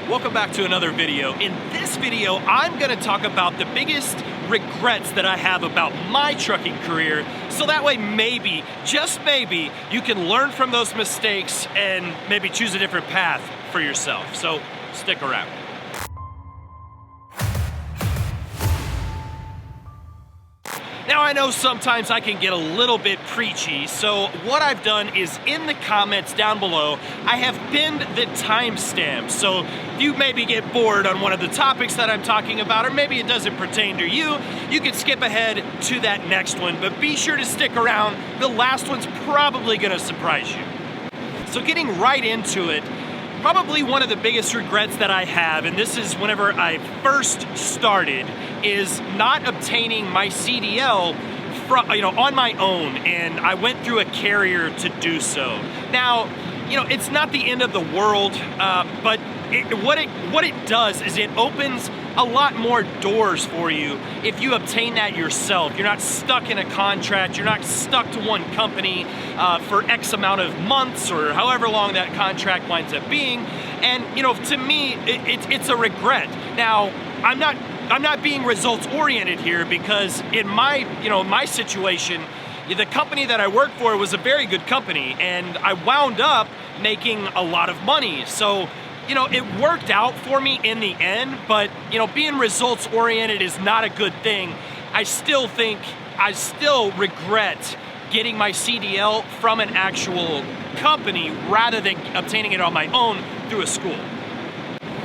Welcome back to another video. In this video, I'm gonna talk about the biggest regrets that I have about my trucking career, so that way maybe, just maybe, you can learn from those mistakes and maybe choose a different path for yourself. So stick around. Now I know sometimes I can get a little bit preachy, so what I've done is in the comments down below, I have pinned the timestamp. So if you maybe get bored on one of the topics that I'm talking about, or maybe it doesn't pertain to you, you can skip ahead to that next one, but be sure to stick around. The last one's probably gonna surprise you. So getting right into it, probably one of the biggest regrets that I have, and this is whenever I first started, is not obtaining my CDL on my own, and I went through a carrier to do so. Now, it's not the end of the world, but what it does is it opens a lot more doors for you if you obtain that yourself. You're not stuck in a contract, you're not stuck to one company for X amount of months or however long that contract winds up being. And to me, it's a regret. Now, I'm not being results oriented here, because in my situation, the company that I worked for was a very good company, and I wound up making a lot of money. So it worked out for me in the end, but being results oriented is not a good thing. I still regret getting my CDL from an actual company rather than obtaining it on my own through a school.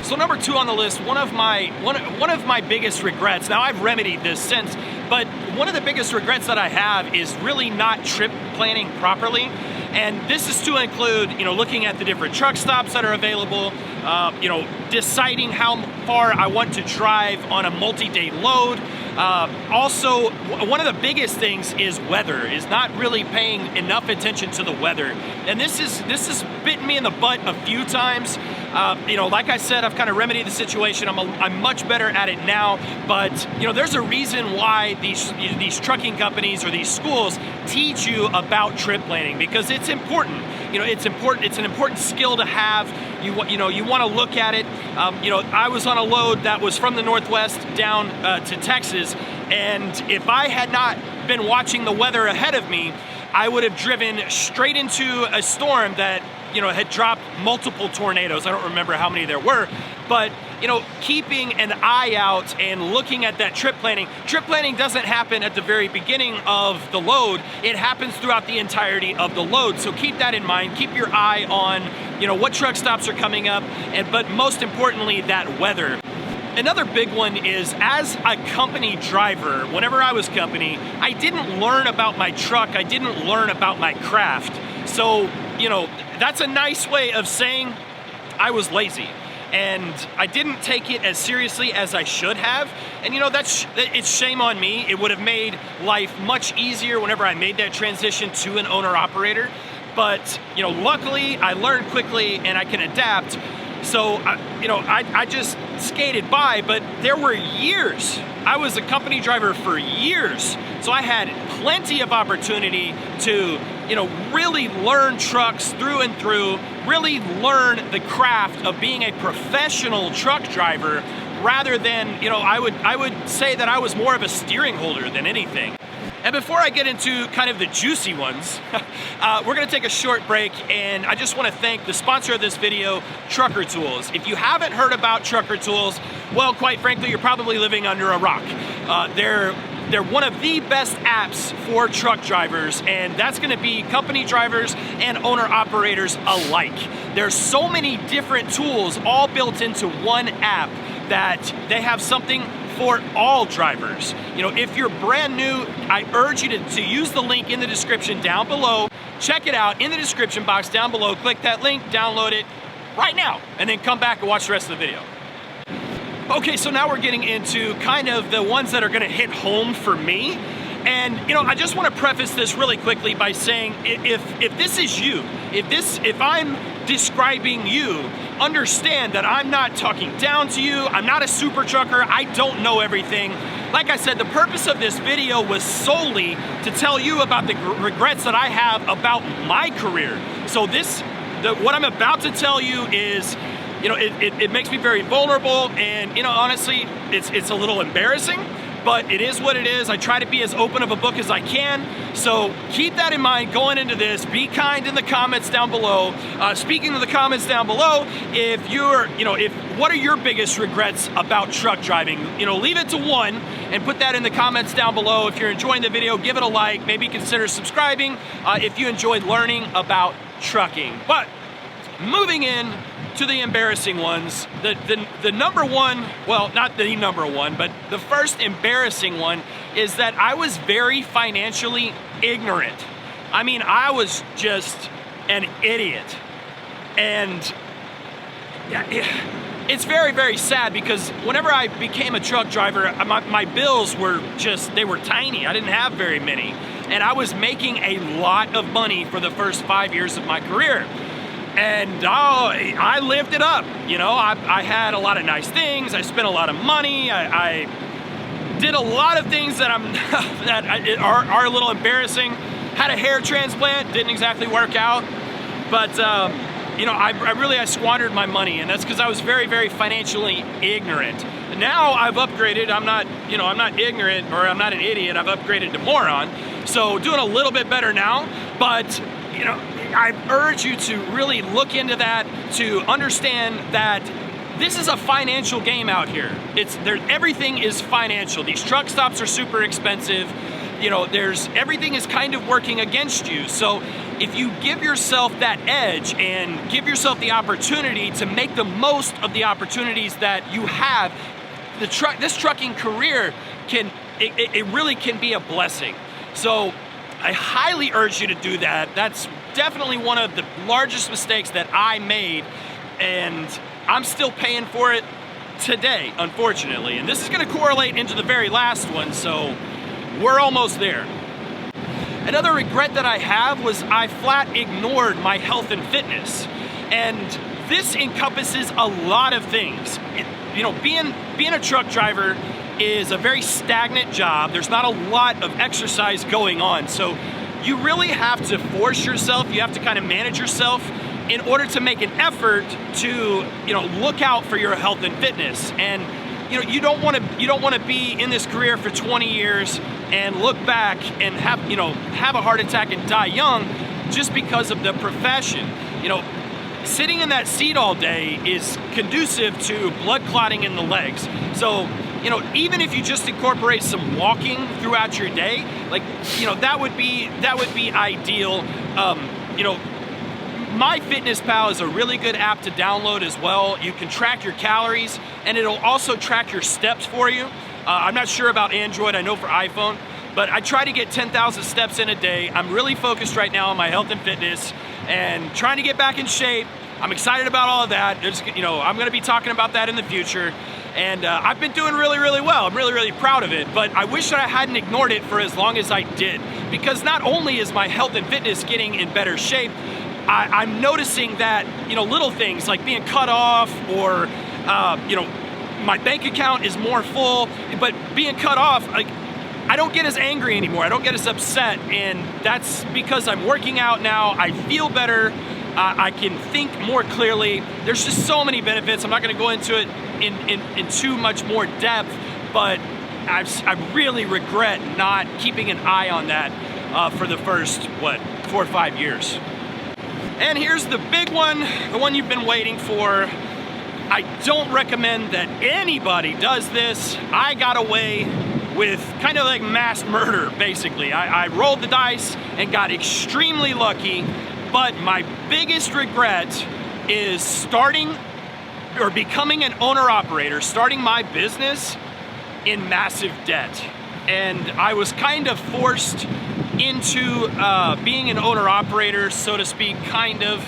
So number 2 on the list, one of my biggest regrets, now I've remedied this since, but one of the biggest regrets that I have is really not trip planning properly. And this is to include, looking at the different truck stops that are available, deciding how far I want to drive on a multi-day load. Also, one of the biggest things is weather, is not really paying enough attention to the weather. And this has bitten me in the butt a few times. Like I said, I've kind of remedied the situation. I'm much better at it now, but there's a reason why these trucking companies or these schools teach you about trip planning, because it's important. It's important. It's an important skill to have. You want to look at it. I was on a load that was from the Northwest down to Texas, and if I had not been watching the weather ahead of me, I would have driven straight into a storm that had dropped multiple tornadoes. I don't remember how many there were, but keeping an eye out and looking at that trip planning. Trip planning doesn't happen at the very beginning of the load. It happens throughout the entirety of the load. So keep that in mind. Keep your eye on what truck stops are coming up, but most importantly, that weather. Another big one is, as a company driver, whenever I was company, I didn't learn about my truck. I didn't learn about my craft. So that's a nice way of saying I was lazy, and I didn't take it as seriously as I should have. And it's shame on me. It would have made life much easier whenever I made that transition to an owner-operator. But luckily I learned quickly and I can adapt. So I just skated by, but there were years. I was a company driver for years, so I had plenty of opportunity to really learn trucks through and through, really learn the craft of being a professional truck driver, rather than I would say that I was more of a steering holder than anything. And before I get into kind of the juicy ones, we're gonna take a short break, and I just wanna thank the sponsor of this video, Trucker Tools. If you haven't heard about Trucker Tools, well, quite frankly, you're probably living under a rock. They're one of the best apps for truck drivers, and that's gonna be company drivers and owner-operators alike. There's so many different tools all built into one app that they have something for all drivers. If you're brand new, I urge you to use the link in the description down below. Check it out in the description box down below. Click that link, download it right now, and then come back and watch the rest of the video. Okay, so now we're getting into kind of the ones that are gonna hit home for me. And I just want to preface this really quickly by saying, if this is you, if I'm describing you, understand that I'm not talking down to you. I'm not a super trucker. I don't know everything. Like I said, the purpose of this video was solely to tell you about the regrets that I have about my career. So what I'm about to tell you is it makes me very vulnerable, and honestly, it's a little embarrassing, but it is what it is. I try to be as open of a book as I can, so keep that in mind going into this. Be kind in the comments down below. Speaking of the comments down below, if what are your biggest regrets about truck driving? Leave it to 1 and put that in the comments down below. If you're enjoying the video, give it a like, maybe consider subscribing if you enjoyed learning about trucking. But moving in to the embarrassing ones, the number one, well, not the number one, but the first embarrassing one is that I was very financially ignorant. I mean, I was just an idiot. And it's very, very sad, because whenever I became a truck driver, my bills were they were tiny. I didn't have very many. And I was making a lot of money for the first 5 years of my career. And I lived it up. I had a lot of nice things. I spent a lot of money. I did a lot of things that are a little embarrassing. Had a hair transplant, didn't exactly work out. But I squandered my money, and that's because I was very, very financially ignorant. Now I've upgraded. I'm not ignorant, or I'm not an idiot. I've upgraded to moron. So doing a little bit better now, but I urge you to really look into that, to understand that this is a financial game out here. Everything is financial. These truck stops are super expensive. Everything is kind of working against you. So if you give yourself that edge and give yourself the opportunity to make the most of the opportunities that you have, this trucking career it really can be a blessing. So I highly urge you to do that. That's definitely one of the largest mistakes that I made, and I'm still paying for it today, unfortunately. And this is going to correlate into the very last one, so we're almost there. Another regret that I have was I flat ignored my health and fitness. And this encompasses a lot of things. Being a truck driver is a very stagnant job. There's not a lot of exercise going on. So you really have to force yourself. You have to kind of manage yourself in order to make an effort to, look out for your health and fitness. And you don't want to be in this career for 20 years and look back and have a heart attack and die young just because of the profession. Sitting in that seat all day is conducive to blood clotting in the legs. So even if you just incorporate some walking throughout your day, that would be ideal. MyFitnessPal is a really good app to download as well. You can track your calories, and it'll also track your steps for you. I'm not sure about Android, I know for iPhone, but I try to get 10,000 steps in a day. I'm really focused right now on my health and fitness and trying to get back in shape. I'm excited about all of that. I'm gonna be talking about that in the future. And I've been doing really, really well. I'm really, really proud of it, but I wish that I hadn't ignored it for as long as I did, because not only is my health and fitness getting in better shape, I'm noticing that, little things like being cut off, or, my bank account is more full, but being cut off, I don't get as angry anymore. I don't get as upset, and that's because I'm working out now. I feel better. I can think more clearly. There's just so many benefits. I'm not going to go into it in too much more depth, but I really regret not keeping an eye on that for the first 4 or 5 years. And here's the big one, the one you've been waiting for. I don't recommend that anybody does this. I got away with kind of like mass murder, basically. I rolled the dice and got extremely lucky, but my biggest regret is starting or becoming an owner-operator, starting my business in massive debt. And I was kind of forced into being an owner-operator, so to speak, kind of.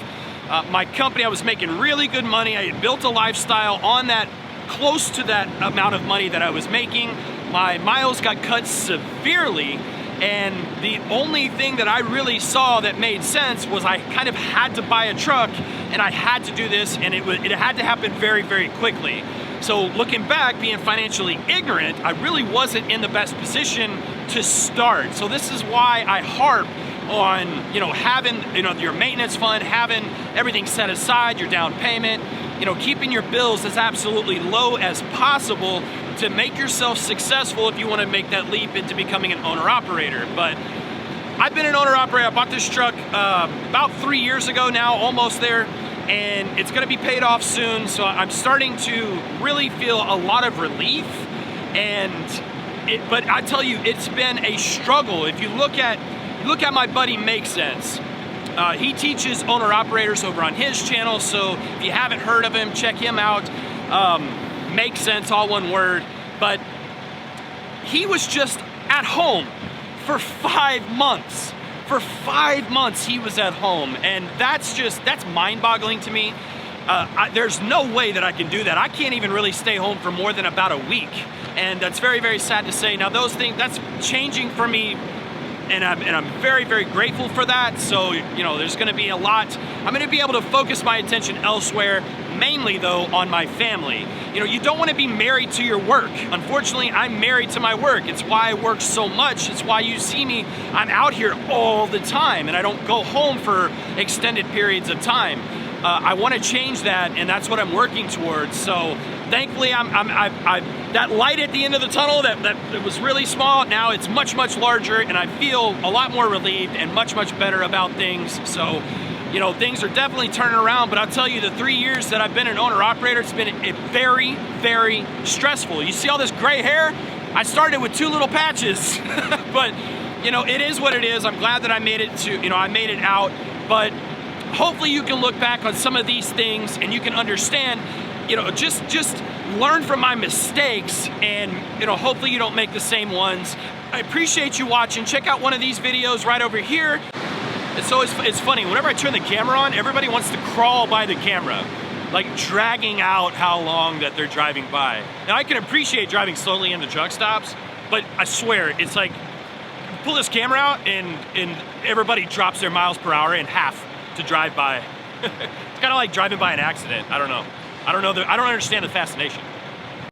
My company, I was making really good money. I had built a lifestyle on that, close to that amount of money that I was making. My miles got cut severely, and the only thing that I really saw that made sense was I kind of had to buy a truck, and I had to do this, and it had to happen very, very quickly. So looking back, being financially ignorant, I really wasn't in the best position to start. So this is why I harp on, you know, having, you know, your maintenance fund, having everything set aside, your down payment, you know, keeping your bills as absolutely low as possible to make yourself successful if you want to make that leap into becoming an owner-operator. But I've been an owner-operator. I bought this truck about 3 years ago now, almost there, and it's going to be paid off soon. So I'm starting to really feel a lot of relief. But I tell you, it's been a struggle. If you look at my buddy Make Sense. He teaches owner-operators over on his channel, so if you haven't heard of him, check him out. Make Sense, all one word. But he was just at home for 5 months. For 5 months he was at home, and that's mind-boggling to me. There's no way that I can do that. I can't even really stay home for more than about a week, and that's very, very sad to say. Now those things, that's changing for me, and I'm very, very grateful for that. So, you know, there's gonna be a lot. I'm gonna be able to focus my attention elsewhere, mainly though on my family. You know, you don't wanna be married to your work. Unfortunately, I'm married to my work. It's why I work so much. It's why you see me, I'm out here all the time, and I don't go home for extended periods of time. I wanna change that, and that's what I'm working towards. So thankfully, that light at the end of the tunnel that was really small, now it's much, much larger, and I feel a lot more relieved and much, much better about things. So, you know, things are definitely turning around, but I'll tell you, the 3 years that I've been an owner-operator, it's been very, very stressful. You see all this gray hair? I started with 2 little patches, but, you know, it is what it is. I'm glad that I made it to, you know, I made it out, but hopefully you can look back on some of these things and you can understand, you know, just learn from my mistakes, and, you know, hopefully you don't make the same ones. I appreciate you watching. Check out one of these videos right over here. It's funny, whenever I turn the camera on, everybody wants to crawl by the camera, like dragging out how long that they're driving by. Now I can appreciate driving slowly in the truck stops, but I swear, it's like, pull this camera out and everybody drops their miles per hour in half to drive by. It's kind of like driving by an accident. I don't know. I don't understand the fascination.